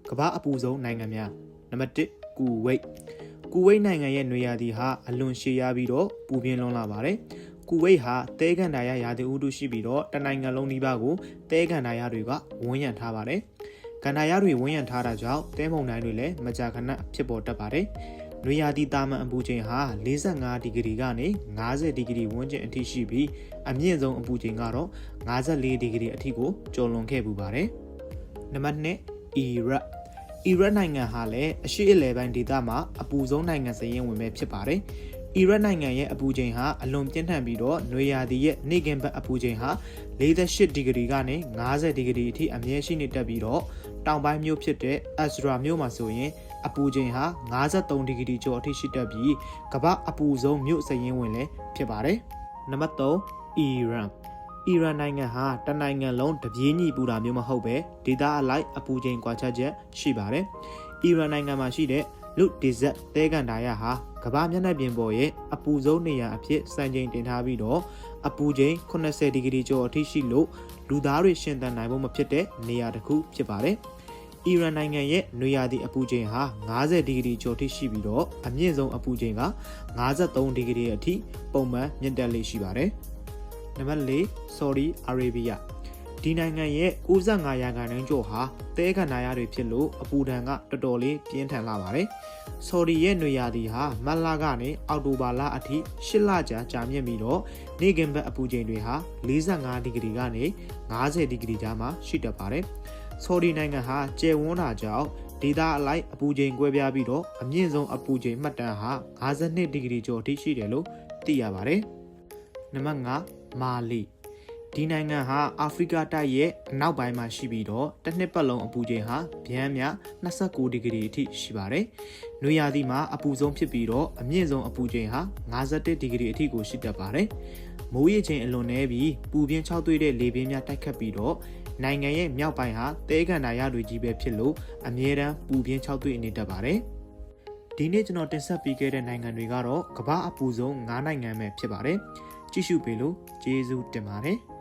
ကမ္ဘာအပူဆုံးနိုင်ငံများနံပါတ်1ကူဝိတ်နိုင်ငံရဲ့နွေရာသီဟာအလွန်ရှည်ရပြီးတော့ပူပြင်းလွန်းလာပါတယ်ကူဝိတ်ဟာတဲကန်ဒါရရာသီဥတုရှိပြီးတော့တနိုင်ငံလုံးနီးပါးကိုတဲကန်ဒါရတွေကဝန်းရံထားပါတယ်ကန်ဒါရတွေဝန်းရံထားတာကြောင့်တဲမုန်တိုင်းတွေလည်းမကြာခဏဖြစ်ပေါ်တတ်ပါတယ်နွေရာသီတာမန်အပူချိန်ဟာ45ဒီဂရီကနေ50ဒီဂရီဝန်းကျင်အထိရှိပြီးအမြင့်ဆုံးအပူချိန်ကတော့54ဒီဂရီအထိကိုကျော်လွန်ခဲ့ပူပါတယ်နံပါတ်2အီရတ်နိုင်ငံဟာလည်းအရှေ့အလယ်ပိုင်းဒေသမှာအပူဆုံးနိုင်ငံစရင်ဝင်ပဲဖြစ်ပါတယ်အီရတ်နိုင်ငံရဲ့အပူချိန်ဟာအလွန်ပြင်းထန်ပြီးတော့နွေရာသီရဲ့နေ့ကင်ဘက်အပူချိန်ဟာ48ဒီဂရီကနေ50ဒီဂရီအထိအမြဲရှိနေတတ်ပြီးတော့တောင်ပိုင်းမြို့ဖြစ်တဲ့အက်စရာမြို့မှာဆိုရင်အပူချိန်ဟာ53ဒီဂရီကျော်အထိရှိတတ်ပြီးကမ္ဘာအပူဆုံးမြို့စရင်ဝင်လည်းဖြစ်ပါတယ်နံပါတ်3အီရန်နိုင်ငံဟာတနိုင်ငံလုံးတပြေးညီပူတာမျိုးမဟုတ်ပဲဒေသအလိုက်အပူချိန်ကွာခြားချက်ရှိပါတယ်အီရန်နိုင်ငံမှာရှိတဲ့လူဒီဇက်တဲကန်ဒါရဟာကမ္ဘာမျက်နှာပြင်ပေါ်ရဲ့အပူဆုံးနေရာအဖြစ်စံချိန်တင်ထားပြီးတော့အပူချိန်80ဒီဂရီကျော်အထိရှိလို့လူသားတွေရှင်သန်နိုင်ဖို့မဖြစ်တဲ့နေရာတစ်ခုဖြစ်ပါတယ်အီရန်နိုင်ငံရဲ့နွေရာသီအပူချိန်ဟာ50ဒီဂရီကျော်ထိရှိပြီးတော့အမြင့်ဆုံးအပူချိန်က53ဒီဂရီအထိပုံမှန်မြင့်တက်လေ့ရှိပါတယ်နံပါတ်4ဆော်ဒီအာရေဗျဒီနိုင်ငံရဲ့95ရာခိုင်နှုန်းကျော်ဟာတဲကန်ဒါရတွေဖြစ်လို့အပူဒဏ်ကတော်တော်လေးပြင်းထန်လာပါတယ်ဆော်ဒီရဲ့နွေရာသီဟာမတ်လကနေအောက်တိုဘာလအထိ8လကြာမြင့်ပြီးတော့နေ့ကင်ဘက်အပူချိန်တွေဟာ45ဒီဂရီကနေ50ဒီဂရီကြားမှာရှိတတ်ပါတယ်ဆော်ဒီနိုင်ငံဟာကျယ်ဝန်းတာကြောင့်ဒေသအလိုက်အပူချိန်ကွဲပြားပြီးတော့အမြင့်ဆုံးအပူချိန်မှတ်တမ်းဟာ52ဒီဂရီကျော်အထိရှိတယ်လို့သိရပါတယ်နံပါတ်5မာလီဒီနိုင်ငံဟာအာဖရိကတိုက်ရဲ့အနောက်ပိုင်းမှာရှိပြီးတော့တစ်နှစ်ပတ်လုံးအပူချိန်ဟာဗျမ်းမြ29ဒီဂရီအထိရှိပါတယ်။နွေရာသီမှာအပူဆုံးဖြစ်ပြီးတော့အမြင့်ဆုံးအပူချိန်ဟာ51ဒီဂရီအထိကိုရှိတတ်ပါတယ်။မိုးရေချိန်အလွန်နည်းပြီးပူပြင်းခြောက်သွေ့တဲ့လေပြင်းများတိုက်ခတ်ပြီးတော့နိုင်ငံရဲ့မြောက်ပိုင်းဟာတဲကန်ဒါရတွေကြီးပဲဖြစ်လို့အမြဲတမ်းပူပြင်းခြောက်သွေ့နေတတ်ပါတယ်။ဒီနေ့ကျွန်တော်တင်ဆက်ပေးခဲ့တဲ့နိုင်ငံတွေကတော့ကမ္ဘာအပူဆုံး9နိုင်ငံပဲဖြစ်ပါတယ်။ကြည့်ရှုပေးလို့ကျေးဇူးတင်ပါတယ်။